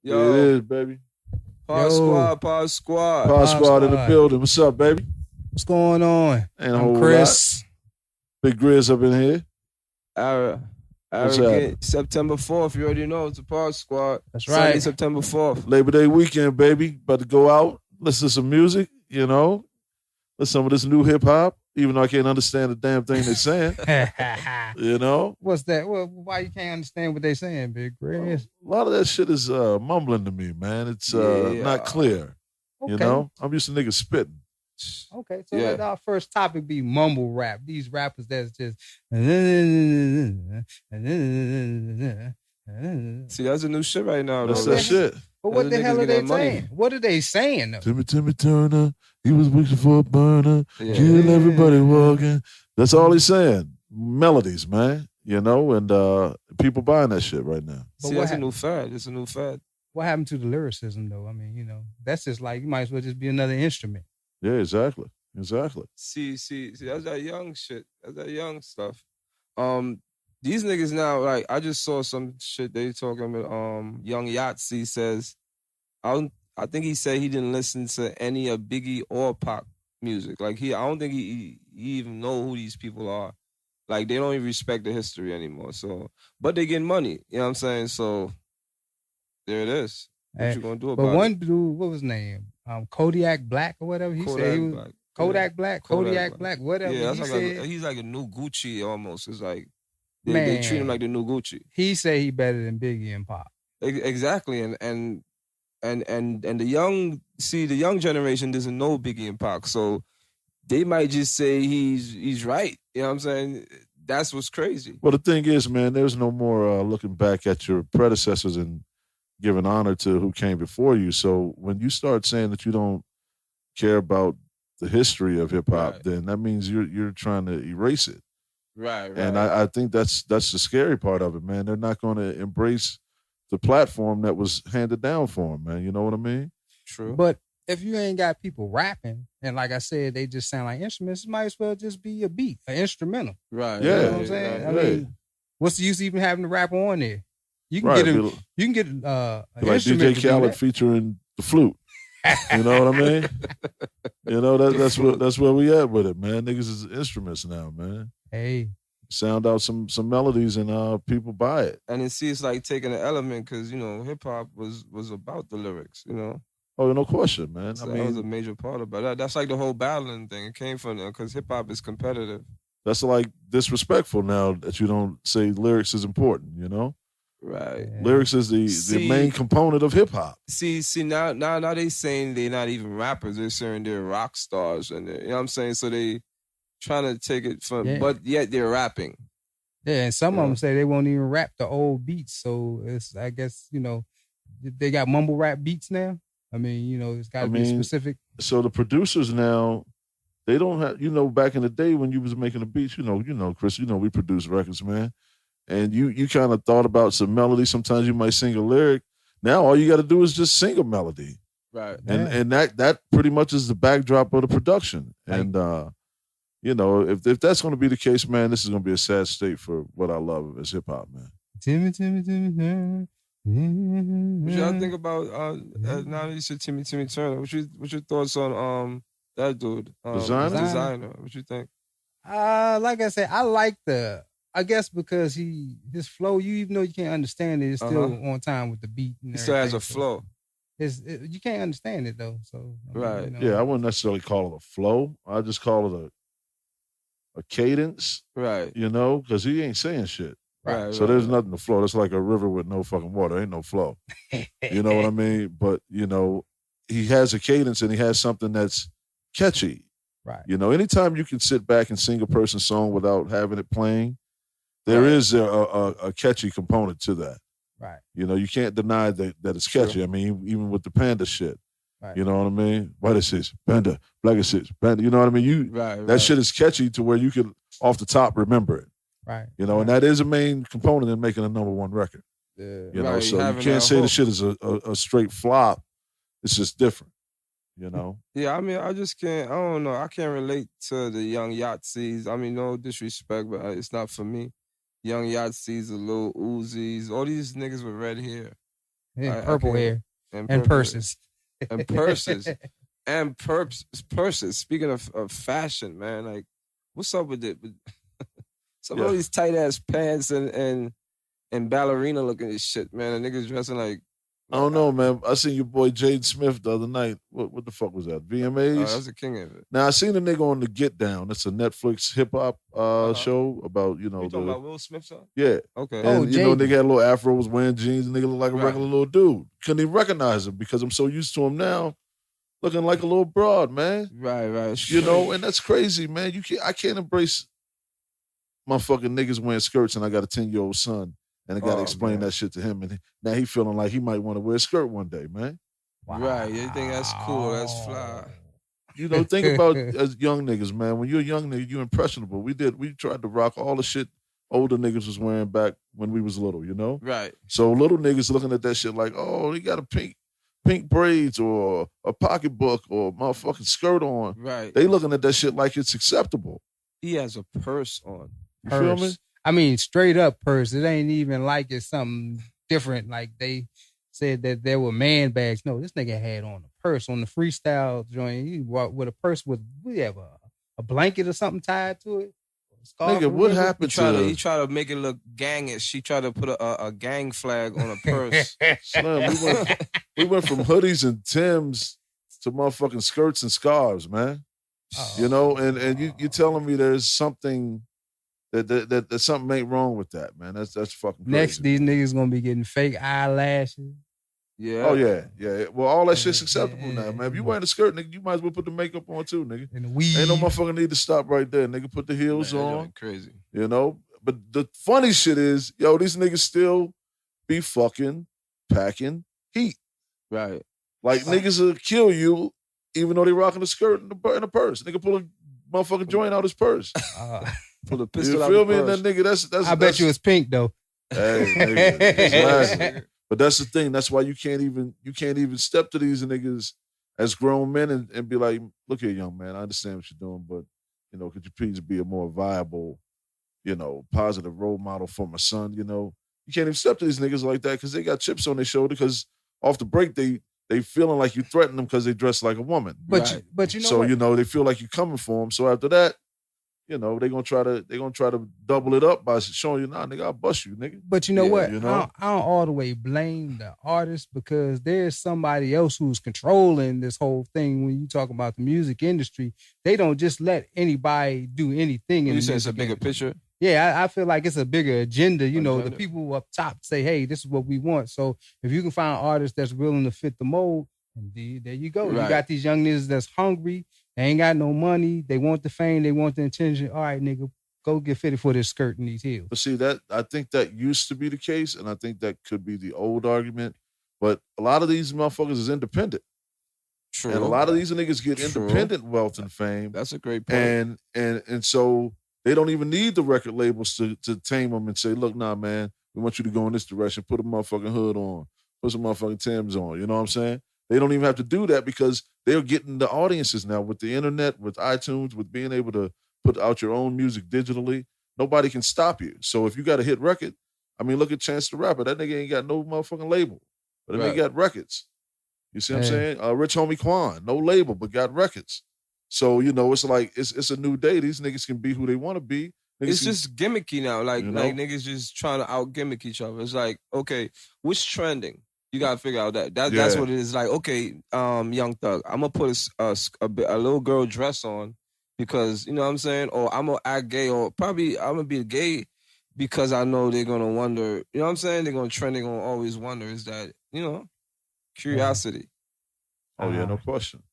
It Yo, is, baby. Pod Yo, Squad, Pod Squad. Pod Pop Squad in the Squad. building. What's up, baby? What's going on? Ain't a I'm whole lot. Chris. Big Grizz up in here. Ara, What's Arrogant. September 4th, you already know it's a Pod Squad. That's Sunday, right. September 4th. Labor Day weekend, baby. About to go out, listen to some music, listen to some of this new hip hop, even though I can't understand the damn thing they're saying, What's that? Well, why you can't understand what they saying, Big Chris? A lot of that shit is mumbling to me, man. It's not clear. Okay. I'm used to niggas spitting. Okay, so Yeah. let our first topic be mumble rap. These rappers that's just See, that's a new shit right now, That's though. that Like, shit. But what Those the hell niggas are get they that money. saying? What are they saying though? Timmy Turner, he was wishing for a burner. Yeah. Kill everybody walking. That's all he's saying. Melodies, man. And people buying that shit right now. But See, what that's a hap- new fad. It's a new fad. What happened to the lyricism though? I mean, that's just like you might as well just be another instrument. Yeah, exactly. See, that's that young shit. That's that young stuff. These niggas now, like, I just saw some shit they talking about. Young Yahtzee says, I think he said he didn't listen to any of Biggie or Pac music. Like, I don't think he even know who these people are. Like, they don't even respect the history anymore. So, but they getting money. You know what I'm saying? So, there it is. What you gonna do about But it? one dude, what was his name? Kodiak Black or whatever. He said he was Black. Kodak Black, Kodak Kodiak Black, whatever. Yeah, that's he like said, he's like a new Gucci almost. It's like they treat him Man. like the new Gucci. he said he better than Biggie and Pop. Exactly, and the young generation doesn't know Biggie and Pac, so they might just say he's right. You know what I'm saying? That's what's crazy. Well, the thing is, man, there's no more looking back at your predecessors and giving honor to who came before you. So when you start saying that you don't care about the history of hip hop, Right. then that means you're trying to erase it. Right. And I think that's the scary part of it, man. They're not going to embrace the platform that was handed down for them, man. You know what I mean? True. But if you ain't got people rapping, and like I said, they just sound like instruments, it might as well just be a beat, an instrumental. Right. Yeah. You know what I'm saying? I mean, what's the use of even having the rapper on there? You can Right, get be an like instrument DJ to do Khaled that. featuring the flute. You know what I mean? That's where we at with it, man. Niggas is instruments now, man. Hey, Sound out some melodies and people buy it. And it's like taking an element because hip hop was about the lyrics. Oh, no question, man. So I that was a mean, major part about that. That's like the whole battling thing. It came from there because hip hop is competitive. that's like disrespectful now that you don't say lyrics is important, Right. Yeah. Lyrics is the See- main component of hip hop. See now they saying they're not even rappers. They're saying they're rock stars, and you know what I'm saying. So they trying to take it from, Yeah. but yet they're rapping. yeah, and some Yeah. of them say they won't even rap the old beats. So it's, I guess, they got mumble rap beats now. I mean, it's got I to be mean, specific. So the producers now, they don't have, back in the day when you was making the beats, Chris, we produced records, man. And you kind of thought about some melody. Sometimes you might sing a lyric. Now all you got to do is just sing a melody. Right. And that pretty much is the backdrop of the production. And if that's going to be the case, man, this is going to be a sad state for what I love as hip hop, man. Timmy. What y'all think about now that you said Timmy Turner? What's your thoughts on that dude? Designer? What you think? Like I said, I like I guess because his flow, even though you can't understand it, it's still on time with the beat. And He still has a everything. So flow. you can't understand it though. So I mean, Right. Yeah, I wouldn't necessarily call it a flow. I just call it a cadence, Right. because he ain't saying shit. Right. So there's nothing to flow. That's like a river with no fucking water. Ain't no flow. You know what I mean? But, he has a cadence and he has something that's catchy. Right. Anytime you can sit back and sing a person's song without having it playing, there Right. is a catchy component to that. Right. You can't deny that it's catchy. True. I mean, even with the Panda shit. Right. You know what I mean? White is this, Panda, black is this, Panda. You know what I mean? Right. That shit is catchy to where you can, off the top, remember it. Right. And that is a main component in making a number one record. Yeah. Right, So you having can't that say the hook. shit is a straight flop. It's just different. Yeah, I mean, I just can't. I don't know. I can't relate to the young Yahtzees. I mean, no disrespect, but it's not for me. Young Yahtzees, the little Uzis, all these niggas with red hair. And purple hair. And purses. And purses. And purses. Speaking of fashion, man, like, what's up with it? Some of these tight ass pants and ballerina looking shit, man. The niggas dressing like. I don't know, man. I seen your boy Jaden Smith the other night. What the fuck was that? VMAs? Oh, that's the king of it. Now I seen a nigga on the Get Down. It's a Netflix hip hop show about You talking about Will Smith son? Yeah. Okay. And nigga had a little afro, was wearing jeans, and nigga looked like a regular little dude. Couldn't even recognize him because I'm so used to him now, looking like a little broad, man. Right. You know, and that's crazy, man. I can't embrace my fucking niggas wearing skirts, and I got a 10-year-old son. And I got to explain that shit to him. And now he feeling like he might want to wear a skirt one day, man. Wow. Right. You think that's cool. That's fly. You know, think about as young niggas, man. When you're a young nigga, you're impressionable. We tried to rock all the shit older niggas was wearing back when we was little, you know? Right. So little niggas looking at that shit like, oh, he got a pink braids or a pocketbook or a motherfucking skirt on. Right. They looking at that shit like it's acceptable. He has a purse on. You feel me? I mean, straight up purse. It ain't even like it's something different. Like they said that there were man bags. No, this nigga had on a purse on the freestyle joint. He walked with a purse with, we have a blanket or something tied to it. Nigga, what happened He tried to make it look gangish. He tried to put a gang flag on a purse. Slim, we went from hoodies and Timbs to motherfucking skirts and scarves, man. You know, and you telling me there's something that something ain't wrong with that, man. That's fucking crazy. Next, these niggas gonna be getting fake eyelashes. Yeah. Oh yeah. Well, all that shit's acceptable now, man. If you wearing a skirt, nigga, you might as well put the makeup on too, nigga. And the weed. Ain't no motherfucker need to stop right there, nigga. Put the heels on. Crazy. You know? But the funny shit is, yo, these niggas still be fucking packing heat. Right. Like niggas will kill you even though they rocking a skirt and a purse. Nigga pull a motherfucking joint out his purse. Pull a pistol you out feel the me? purse. And that nigga, that's I bet you it's pink though. Hey, nigga, but that's the thing. That's why you can't even step to these niggas as grown men and be like, look here, young man, I understand what you're doing, but you know, could you please be a more viable, you know, positive role model for my son? You know, you can't even step to these niggas like that because they got chips on their shoulder. Because off the break, they feeling like you threaten them because they dress like a woman. But you know, so what? you know they feel like you coming for them. So after that, you know, they're gonna try to double it up by showing you, nah, nigga, I'll bust you, nigga. But you know what? You know? I don't all the way blame the artist because there's somebody else who's controlling this whole thing. When you talk about the music industry, they don't just let anybody do anything. You say it's a bigger picture? Yeah, I feel like it's a bigger agenda. You know, the people up top say, hey, this is what we want. So if you can find artists that's willing to fit the mold, there you go. Right. You got these young niggas that's hungry. They ain't got no money. They want the fame. They want the attention. All right, nigga, go get fitted for this skirt and these heels. But see, I think that used to be the case, and I think that could be the old argument. But a lot of these motherfuckers is independent. True. And a lot of these niggas get independent wealth and fame. That's a great point. And so they don't even need the record labels to tame them and say, look, nah, man, we want you to go in this direction. Put a motherfucking hood on. Put some motherfucking Timbs on. You know what I'm saying? They don't even have to do that because they're getting the audiences now with the internet, with iTunes, with being able to put out your own music digitally. Nobody can stop you. So if you got a hit record, I mean, look at Chance the Rapper. That nigga ain't got no motherfucking label, but he got records. You see what I'm saying? Rich Homie Quan, no label, but got records. So, you know, it's like, it's a new day. These niggas can be who they want to be. It's just gimmicky now. Like niggas just trying to out gimmick each other. It's like, okay, what's trending? You gotta figure out that's what it is. Like, okay, Young Thug, I'm gonna put a little girl dress on because you know what I'm saying, or I'm gonna act gay, or probably I'm gonna be gay because I know they're gonna wonder. You know what I'm saying? They're gonna trend. They're gonna always wonder. Is that curiosity? Oh yeah, no question.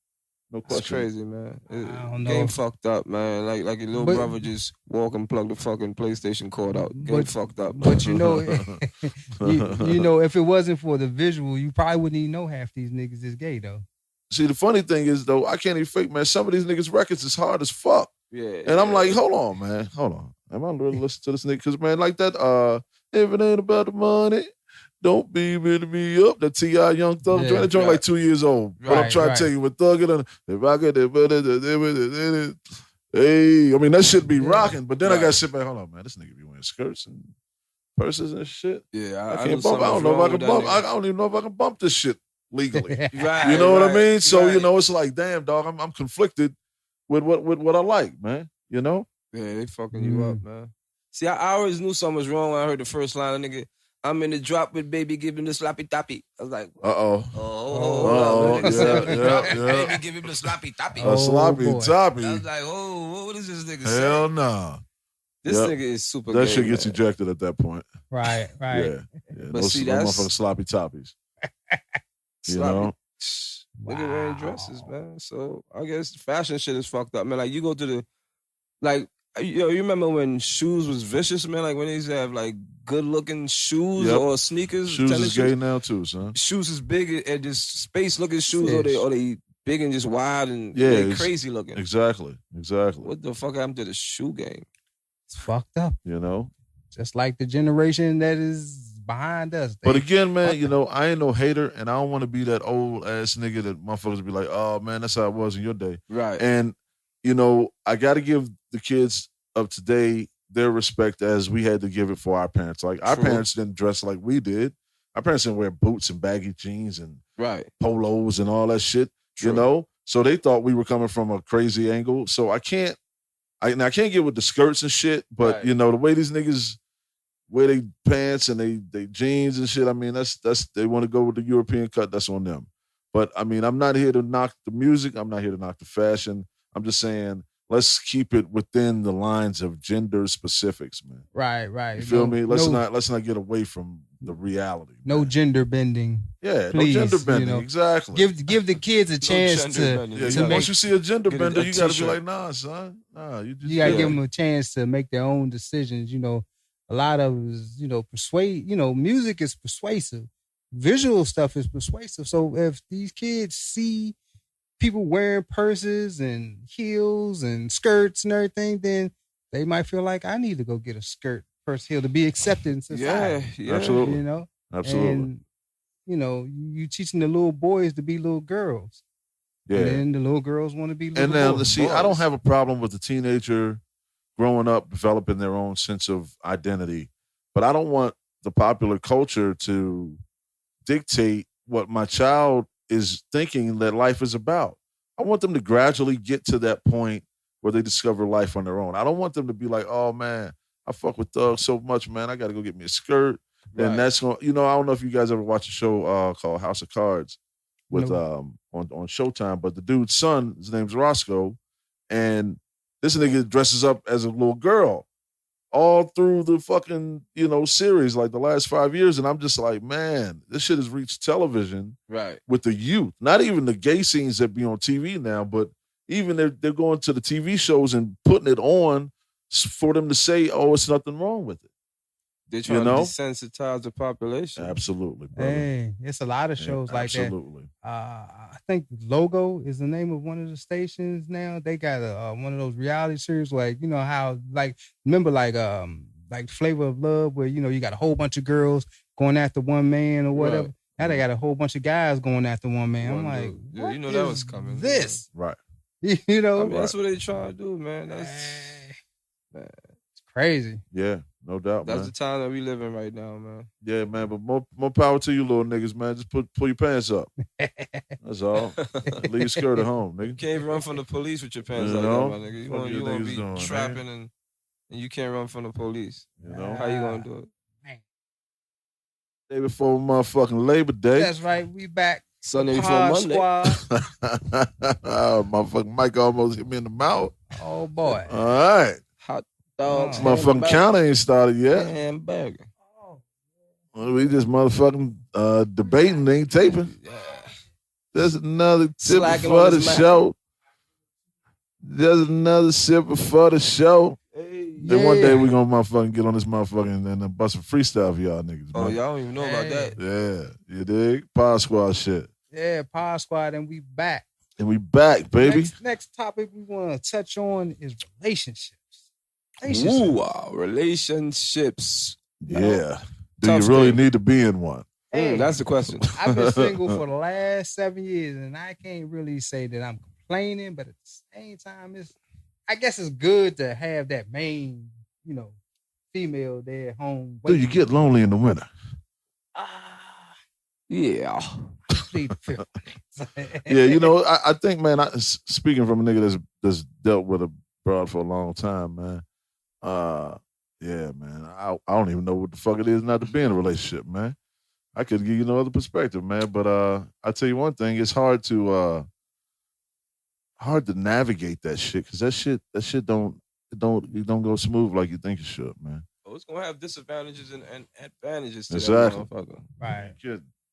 No question. It's crazy, man. I don't know. Game fucked up, man. Like your little brother just walk and plug the fucking PlayStation cord out. Game fucked up. But you know, you know, if it wasn't for the visual, you probably wouldn't even know half these niggas is gay though. See, the funny thing is though, I can't even fake, man. Some of these niggas' records is hard as fuck. Yeah. And I'm like, hold on, man. Hold on. Am I really listening to this nigga? Because, man, like that, if it ain't about the money, don't be beating me up. The T.I. Young Thug joint. That joint like 2 years old. But I'm trying to tell you, with Thug it, if I get it, hey, I mean, that shit be rocking. But then I got to sit back, hold on, man. This nigga be wearing skirts and purses and shit. Yeah, I can't bump. I don't know if I can bump. I don't even know if I can bump this shit legally. Right, you know what I mean? right. So it's like, damn, dog, I'm conflicted with what I like, man. You know? Yeah, they fucking you up, man. See, I always knew something was wrong when I heard the first line of nigga. I'm in the drop with baby, give him the sloppy toppy. I was like, baby, give him the sloppy toppy. Sloppy toppy. I was like, what is this nigga saying? Hell no. This nigga is super That gay, shit gets man. ejected at that point. Right. Yeah. But see, no that's motherfucking sloppy toppies. Nigga wearing dresses, man. So I guess fashion shit is fucked up, man. Like you go to the, like, you remember when shoes was vicious, man? Like when they used to have like good looking shoes or sneakers. Shoes is gay now too, son. Shoes is big and just space looking shoes, or they big and just wide and they crazy looking. Exactly. What the fuck happened to the shoe game? It's fucked up. You know? Just like the generation that is behind us. But again, man, I ain't no hater, and I don't want to be that old ass nigga that motherfuckers be like, oh man, that's how it was in your day. Right. And I got to give the kids of today their respect as we had to give it for our parents. Like our parents didn't dress like we did. Our parents didn't wear boots and baggy jeans and polos and all that shit. So they thought we were coming from a crazy angle. So I can't get with the skirts and shit, but the way these niggas wear they pants and they jeans and shit, I mean, that's they want to go with the European cut, that's on them. But I mean, I'm not here to knock the music. I'm not here to knock the fashion. I'm just saying, let's keep it within the lines of gender specifics, man. Right. You feel me? Let's not get away from the reality. No gender bending. Yeah, please, no gender bending. Exactly. Give the kids a chance to make. Once you see a gender bender, you got to be like, nah, son. Nah, you got to give them a chance to make their own decisions. A lot of persuade. Music is persuasive. Visual stuff is persuasive. So if these kids see people wearing purses and heels and skirts and everything, then they might feel like I need to go get a skirt, purse, heel to be accepted in society. Yeah, absolutely. Absolutely. And you teaching the little boys to be little girls. Yeah. And then the little girls want to be little boys. And now, see, I don't have a problem with the teenager growing up, developing their own sense of identity, but I don't want the popular culture to dictate what my child is thinking that life is about. I want them to gradually get to that point where they discover life on their own. I don't want them to be like, oh man, I fuck with thugs so much, man. I got to go get me a skirt. And that's going. I don't know if you guys ever watched a show called House of Cards with on Showtime, but the dude's son, his name's Roscoe, and this nigga dresses up as a little girl all through the fucking series, like the last 5 years, and I'm just like, man, this shit has reached television with the youth. Not even the gay scenes that be on TV now, but even they're going to the TV shows and putting it on for them to say, oh, it's nothing wrong with it. They're trying to desensitize the population. Absolutely, brother. Hey, it's a lot of shows like that. Absolutely. I think Logo is the name of one of the stations now. They got one of those reality series, like how remember Flavor of Love, where you got a whole bunch of girls going after one man or whatever. Right. Now they got a whole bunch of guys going after one man. I'm like, what that was coming. This right? That's what they trying to do, man. Man. It's crazy. Yeah. No doubt, That's man. the time that we live in right now, man. Yeah, man. But more power to you, little niggas, man. Just pull your pants up. That's all. Leave your skirt at home, nigga. You can't run from the police with your pants like that, my nigga. You want to be trapping and you can't run from the police. How you gonna do it? Day before motherfucking Labor Day. That's right. We back. Sunday before Monday. Motherfucking Mike almost hit me in the mouth. Oh boy. All right. Hot dogs. Motherfucking counter ain't started yet. Hamburger. We just motherfucking debating, ain't taping. There's another tip for the show. There's another sipper for the show. Then one day we gonna motherfucking get on this motherfucking and bust a freestyle for y'all niggas. Oh, y'all don't even know about that. Yeah, you dig? Pod Squad shit. Yeah, Pod Squad, and we back. And we back, baby. Next topic we want to touch on is relationships. Ooh, wow, relationships. Yeah. Do you really need to be in one? That's the question. I've been single for the last 7 years, and I can't really say that I'm complaining, but at the same time, I guess it's good to have that main, female there at home. Do you get lonely in the winter? Yeah. Yeah, you know, I think, man, speaking from a nigga that's dealt with a broad for a long time, man. Yeah, man. I don't even know what the fuck it is not to be in a relationship, man. I could give you no other perspective, man. But I tell you one thing, it's hard to navigate that shit because that shit don't go smooth like you think it should, man. Oh, it's gonna have disadvantages and advantages to exactly. that motherfucker. Right.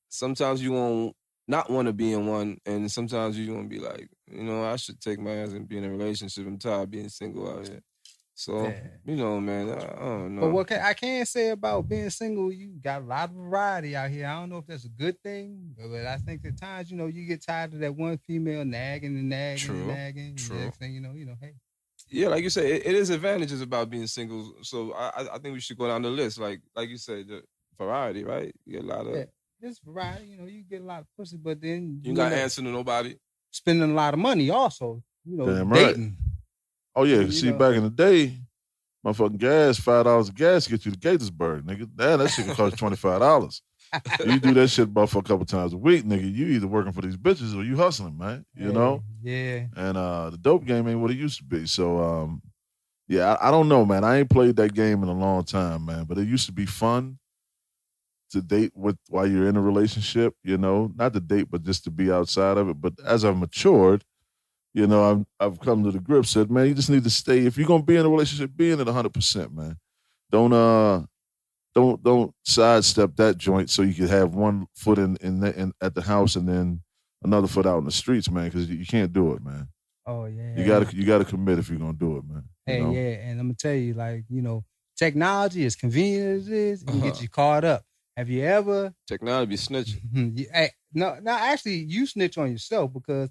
Sometimes you won't not want to be in one, and sometimes you want to be like, you know, I should take my ass and be in a relationship. I'm tired of being single out here. So, you know, man, I don't know. But what I can say about being single, you got a lot of variety out here. I don't know if that's a good thing, but I think at times, you know, you get tired of that one female nagging and nagging and nagging. True. Next thing you know, hey. Yeah, like you said, it is advantages about being single. So I think we should go down the list. Like you said, the variety, right? You get a lot of this variety, you know, you get a lot of pussy, but then you got answer to nobody. Spending a lot of money also, you know, damn dating. Right. Oh yeah, see, back in the day, motherfucking gas, $5 a gas to get you to Gaithersburg, nigga. Damn, that shit can cost $25. You do that shit about for a couple times a week, nigga. You either working for these bitches or you hustling, man. You know? Yeah. And the dope game ain't what it used to be. So yeah, I don't know, man. I ain't played that game in a long time, man. But it used to be fun to date with while you're in a relationship, you know. Not to date, but just to be outside of it. But as I've matured, you know, I've come to the grip, said, man, you just need to stay. If you're gonna be in a relationship, be in it 100%, man. Don't sidestep that joint so you can have one foot in at the house and then another foot out in the streets, man, because you can't do it, man. Oh yeah. You gotta commit if you're gonna do it, man. Hey, you know? yeah, and I'm gonna tell you, like, you know, technology, as convenient as it is, it can get you caught up. Have you ever technology be snitching? No, actually, you snitch on yourself because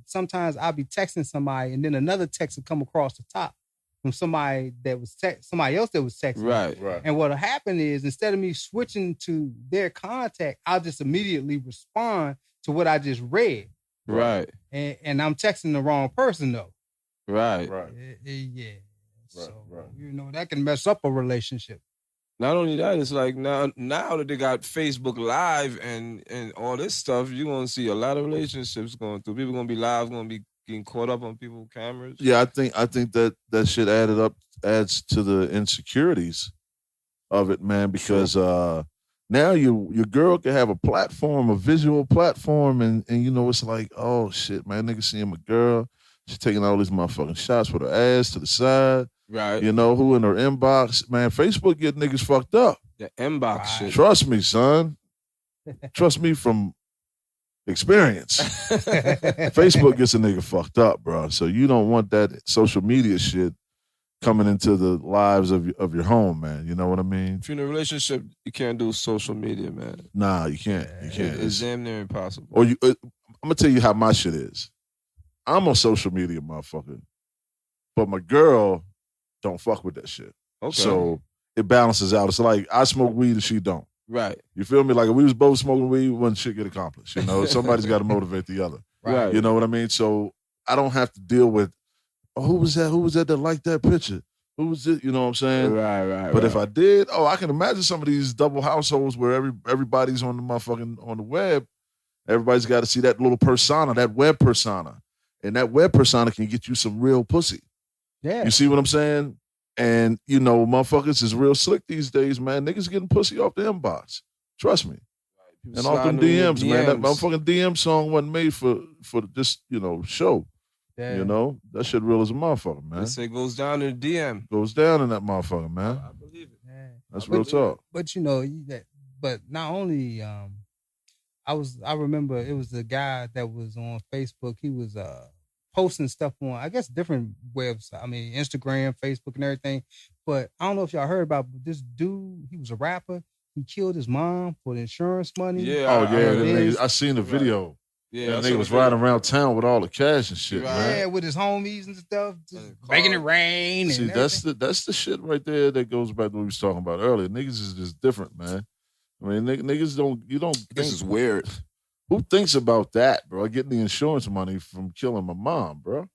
sometimes I'll be texting somebody and then another text will come across the top from somebody that was somebody else that was texting. Right. And what'll happen is instead of me switching to their contact, I'll just immediately respond to what I just read. Right. And I'm texting the wrong person though. Right. Yeah. So, you know, that can mess up a relationship. Not only that, it's like now that they got Facebook Live and all this stuff, you're going to see a lot of relationships going through. People going to be live, going to be getting caught up on people's cameras. Yeah, I think that shit adds to the insecurities of it, man, because now your girl can have a platform, a visual platform, and you know, it's like, oh shit, man, nigga seeing my girl, she's taking all these motherfucking shots with her ass to the side. Right. You know, who in her inbox. Man, Facebook get niggas fucked up. The inbox shit. Trust me, son. Trust me from experience. Facebook gets a nigga fucked up, bro. So you don't want that social media shit coming into the lives of your home, man. You know what I mean? If you're in a relationship, you can't do social media, man. Nah, you can't. You can't. It's damn near impossible. Or I'm gonna tell you how my shit is. I'm a social media motherfucker, but my girl don't fuck with that shit. Okay. So it balances out. It's like I smoke weed and she don't. Right. You feel me? Like if we was both smoking weed, one shit get accomplished. You know, somebody's got to motivate the other. Right. You know what I mean? So I don't have to deal with, who was that liked that picture? Who was it? You know what I'm saying? Right. But if I did, I can imagine some of these double households where everybody's on the web. Everybody's got to see that little persona, that web persona. And that web persona can get you some real pussy. Yeah. You see what I'm saying? And, you know, motherfuckers is real slick these days, man. Niggas getting pussy off the inbox. Trust me. And off them DMs, man. That motherfucking DM song wasn't made for just, you know, show. Damn. You know? That shit real as a motherfucker, man. They say it goes down in the DM. Goes down in that motherfucker, man. I believe it. Yeah. That's real talk. But, you know, but not only, I remember it was the guy that was on Facebook. He was posting stuff on, I guess, different websites. I mean, Instagram, Facebook, and everything. But I don't know if y'all heard about this dude. He was a rapper. He killed his mom for the insurance money. Yeah. I seen the video. Yeah, that nigga was riding around town with all the cash and shit, man. Yeah, with his homies and stuff, just making it rain. See, that's the shit right there that goes back to what we was talking about earlier. Niggas is just different, man. I mean, niggas don't. This is weird. Who thinks about that, bro? Getting the insurance money from killing my mom, bro.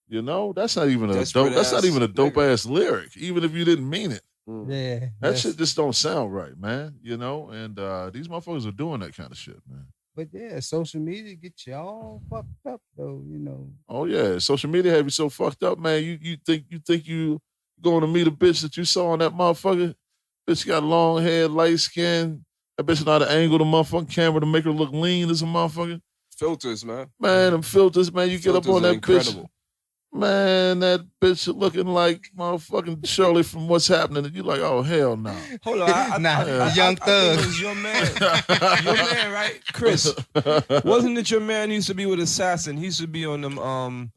You know, that's not even a Desperate dope. That's not ass even a dope nigga. ass lyric, even if you didn't mean it. Yeah. That shit just don't sound right, man. You know, and these motherfuckers are doing that kind of shit, man. But yeah, social media get you all fucked up though, you know. Oh yeah, social media have you so fucked up, man. You think you going to meet a bitch that you saw on that motherfucker? Bitch got long hair, light skin. That bitch know how to angle the motherfucking camera to make her look lean as a motherfucker. Filters, man. Man, them filters, man. You Filters get up on are that incredible. bitch. Man, that bitch looking like motherfucking Shirley from What's Happening. And you like, oh, hell no. Hold on, Young I Thug. think it was your man, right, Chris? Wasn't it your man who used to be with Assassin? He used to be on them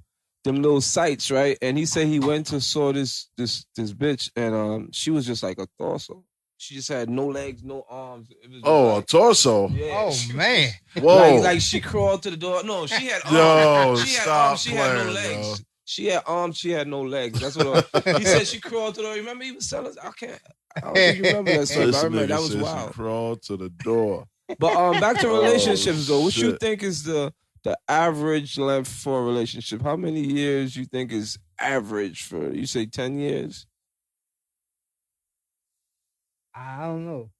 little sites, right? And he said he went to saw this bitch, and she was just like a torso. She just had no legs, no arms. It was a torso. Yeah, man. Whoa. Like she crawled to the door. No, she had arms. Yo, she had stop arms. She had no playing, legs. yo. She had arms. She had no legs. That's what he said. She crawled to the door. Remember he was telling us? I don't think you remember that story. But I remember that was wild. She crawled to the door. But back to relationships though. What you shit. think is the average length for a relationship? How many years you think is average for? You say 10 years? I don't know.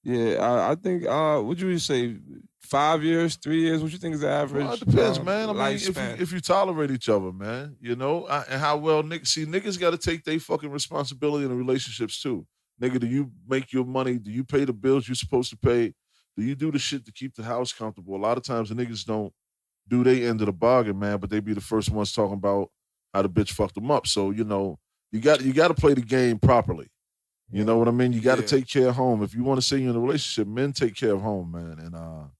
Yeah, I think. What you say? 5 years, 3 years? What you think is the average? Well, it depends, man. I mean, lifespan? if you tolerate each other, man, you know, and how well niggas got to take their fucking responsibility in the relationships too. Nigga, do you make your money? Do you pay the bills you're supposed to pay? Do you do the shit to keep the house comfortable? A lot of times the niggas don't do their end of the bargain, man, but they be the first ones talking about how the bitch fucked them up. So, you know, you got to play the game properly. You know what I mean? You got to take care of home. If you want to stay in a relationship, men take care of home, man. And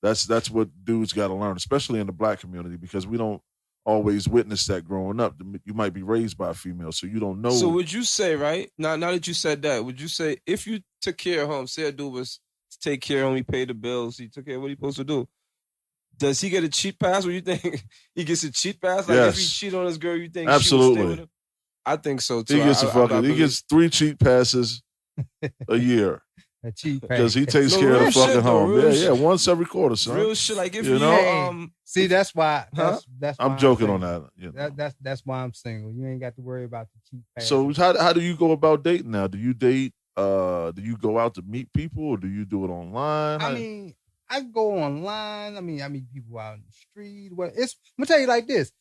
that's what dudes got to learn, especially in the black community, because we don't always witness that growing up. You might be raised by a female, so you don't know. So would you say, right, now that you said that, would you say if you took care of home, say a dude was to take care of him, he paid the bills, he took care of what he supposed to do, does he get a cheat pass? Or you think he gets a cheat pass? Like if he cheat on his girl, you think absolutely. She would stay with him? I think so too. He gets 3 cheat passes a year. A cheat pass. Because he takes care of the fucking home. Yeah, once every quarter, son. Real shit. Like if you know, see, that's why. That's I'm why joking on that. You know. That's why I'm single. You ain't got to worry about the cheat pass. So how do you go about dating now? Do you date? Do you go out to meet people, or do you do it online? I mean, I go online. I mean, I meet people out in the street. Well, I'm gonna tell you like this.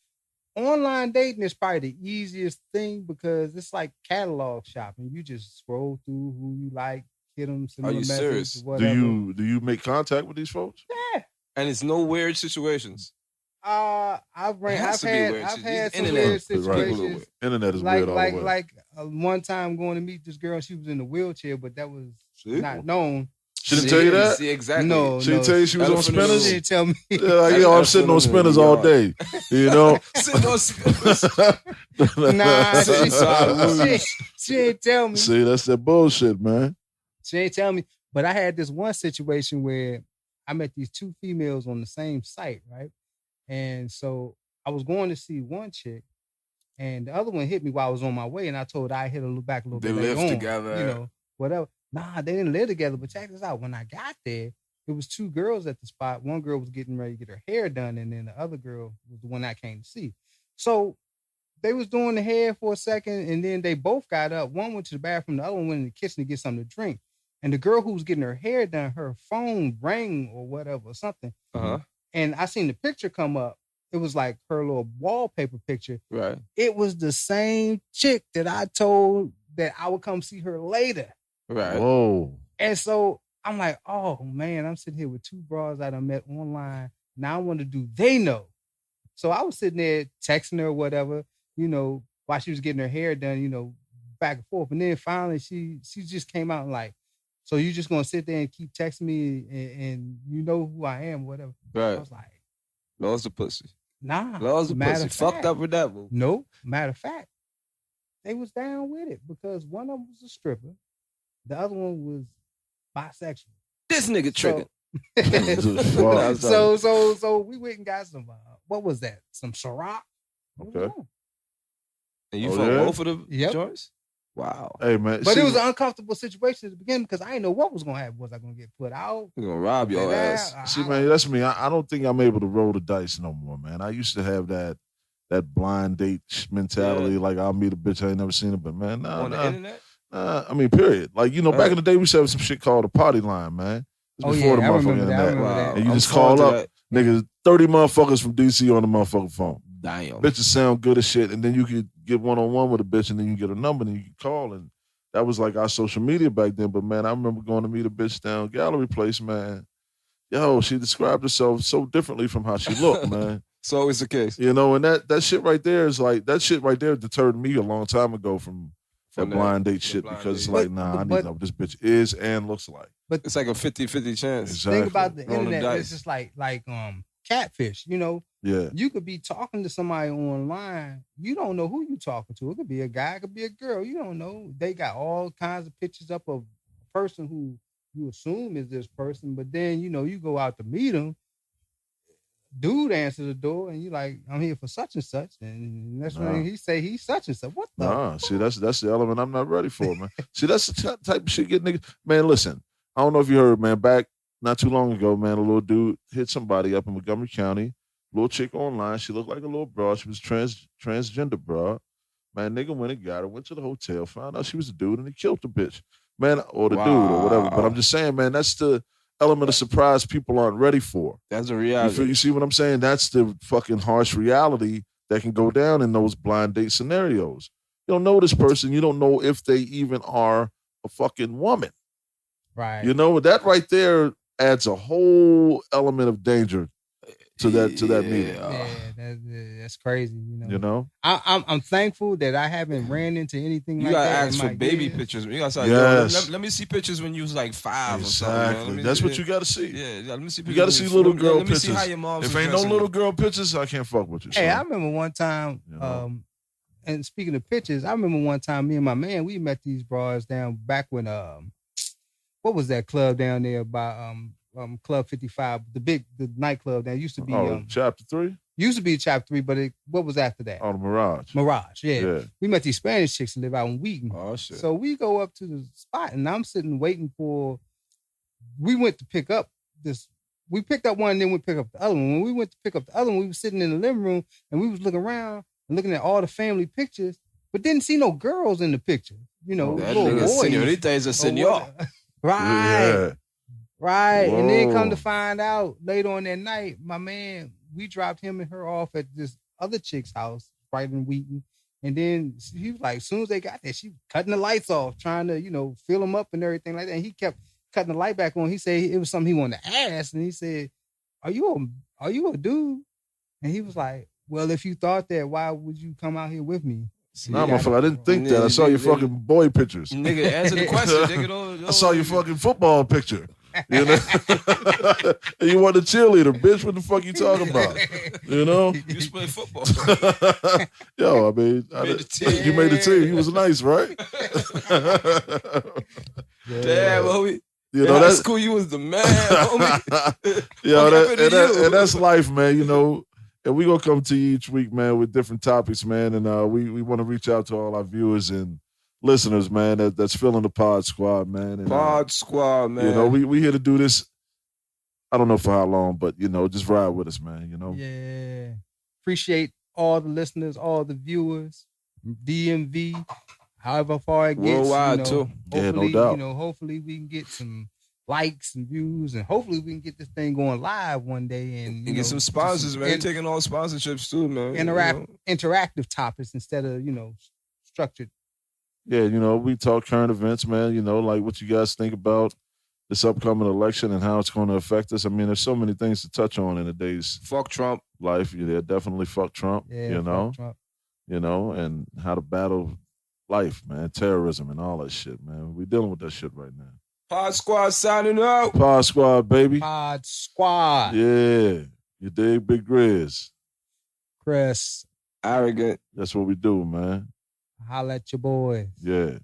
Online dating is probably the easiest thing because it's like catalog shopping. You just scroll through who you like, hit them, send them a message. Serious? Whatever. Do you make contact with these folks? Yeah. And it's no weird situations. I've had some weird situations. Right. Internet is weird all the way. Like one time going to meet this girl, she was in a wheelchair, but that was not known. She didn't tell you that? See, exactly. No, she didn't tell you she was on spinners? She didn't tell me. I'm sitting on spinners all day. You know? Sitting on spinners. Nah, she ain't tell me. See, that's that bullshit, man. She ain't tell me. But I had this one situation where I met these 2 females on the same site, right? And so I was going to see one chick, and the other one hit me while I was on my way, and I told her I hit her back a little bit. They lived together. You know, whatever. Nah, they didn't live together, but check this out. When I got there, it was 2 girls at the spot. One girl was getting ready to get her hair done, and then the other girl was the one I came to see. So they was doing the hair for a second, and then they both got up. One went to the bathroom, the other one went in the kitchen to get something to drink. And the girl who was getting her hair done, her phone rang or whatever, or something. Uh-huh. And I seen the picture come up. It was like her little wallpaper picture. Right. It was the same chick that I told that I would come see her later. Right. Whoa. And so I'm like, oh man, I'm sitting here with 2 bras that I met online. Now I want to do they know. So I was sitting there texting her or whatever, you know, while she was getting her hair done, you know, back and forth. And then finally she just came out and like, so you just gonna sit there and keep texting me and you know who I am, whatever. Right. I was like, Lord's a pussy. Nah. Lord's a pussy. Fucked up with that one. Nope. Matter of fact, they was down with it because one of them was a stripper. The other one was bisexual. This nigga triggered. So we went and got some, what was that? Some Ciroc. Okay. And you fucked both of the Yep. joints? Wow. Hey, man. But it was an uncomfortable situation at the beginning because I didn't know what was going to happen. Was I going to get put out? We're going to rob your ass. See, man, that's me. I don't think I'm able to roll the dice no more, man. I used to have that that blind date mentality. Like I'll meet a bitch I ain't never seen her, but man, on the internet. I mean, period. Like back in the day, we used to have some shit called a party line, man. Oh yeah, I remember that. Wow. And you just call up, niggas, 30 motherfuckers from DC on the motherfucking phone. Damn. Bitches sound good as shit, and then you could get one-on-one with a bitch, and then you get a number, and you can call, and that was like our social media back then. But man, I remember going to meet a bitch down Gallery Place, man. Yo, she described herself so differently from how she looked, man. It's always the case. And that shit right there is like, that shit right there deterred me a long time ago from that blind date shit, because it's like, I need to know what this bitch is and looks like. But it's like a 50-50 chance. Exactly. Think about the internet, it's just like catfish, Yeah. You could be talking to somebody online. You don't know who you talking to. It could be a guy, it could be a girl. You don't know. They got all kinds of pictures up of a person who you assume is this person, but then, you go out to meet him. Dude answers the door, and you like, I'm here for such and such, and that's when he say he's such and such. What the? Nah, see, that's the element I'm not ready for, man. See, that's the type of shit get niggas. Man, listen, I don't know if you heard, man. Back not too long ago, man, a little dude hit somebody up in Montgomery County. Little chick online. She looked like a little broad. She was transgender broad. Man, nigga went and got her. Went to the hotel. Found out she was a dude, and he killed the bitch, man, or the dude or whatever. But I'm just saying, man, that's the element of surprise people aren't ready for. That's a reality. You see what I'm saying? That's the fucking harsh reality that can go down in those blind date scenarios. You don't know this person. You don't know if they even are a fucking woman. Right. That right there adds a whole element of danger to that meeting. Yeah, that's crazy. I'm thankful that I haven't ran into anything like that. You gotta ask for baby pictures. You gotta say, let me see pictures when you was like 5 or something. Exactly. That's what you gotta see. Yeah, let me see pictures. You gotta see little girl pictures. Let me see how your mom's If ain't no little girl pictures, I can't fuck with you. Hey, I remember one time, and speaking of pictures, I remember one time me and my man, we met these broads down back when what was that club down there by Club 55, the nightclub that used to be Chapter 3? Used to be Chapter 3, but what was after that? Oh, the Mirage. Mirage, yeah. We met these Spanish chicks that live out in Wheaton. Oh shit. So we go up to the spot, and I'm sitting waiting for. We went to pick up this. We picked up one, and then we picked up the other one. When we went to pick up the other one, we were sitting in the living room, and we was looking around and looking at all the family pictures, but didn't see no girls in the picture. That little boys. Señorita is a señor. Right. Yeah. Right. Whoa. And then come to find out later on that night, my man, we dropped him and her off at this other chick's house right in Wheaton. And then he was like, as soon as they got there, she was cutting the lights off, trying to, fill them up and everything like that. And he kept cutting the light back on. He said it was something he wanted to ask. And he said, Are you a dude? And he was like, well, if you thought that, why would you come out here with me? Nah, motherfucker, I didn't think that. I saw your fucking boy pictures. Nigga, answer the question. I saw your fucking football picture. And you want a cheerleader, bitch. What the fuck you talking about? You just play football. Yo, I mean, you made the team. He was nice, right? Damn, homie. That's cool. You was the man, homie. And that's life, man. And we gonna come to you each week, man, with different topics, man. And we want to reach out to all our viewers and listeners, man, that's feeling the Pod Squad, man. And, Pod Squad, man. We here to do this. I don't know for how long, but just ride with us, man. Yeah. Appreciate all the listeners, all the viewers, DMV, however far it gets. Worldwide too. Yeah, no doubt. Hopefully we can get some likes and views, and hopefully we can get this thing going live one day and get some sponsors, man. You're taking all sponsorships too, man. Interactive topics instead of structured. Yeah, we talk current events, man. Like what you guys think about this upcoming election and how it's going to affect us. I mean, there's so many things to touch on in today's fuck Trump life. Yeah, definitely fuck Trump. Yeah, fuck Trump. And how to battle life, man, terrorism and all that shit, man. We dealing with that shit right now. Pod Squad signing out. Pod Squad, baby. Pod Squad. Yeah. You dig, Big Grizz? Chris. Arrogant. That's what we do, man. Holla at your boys. Yeah.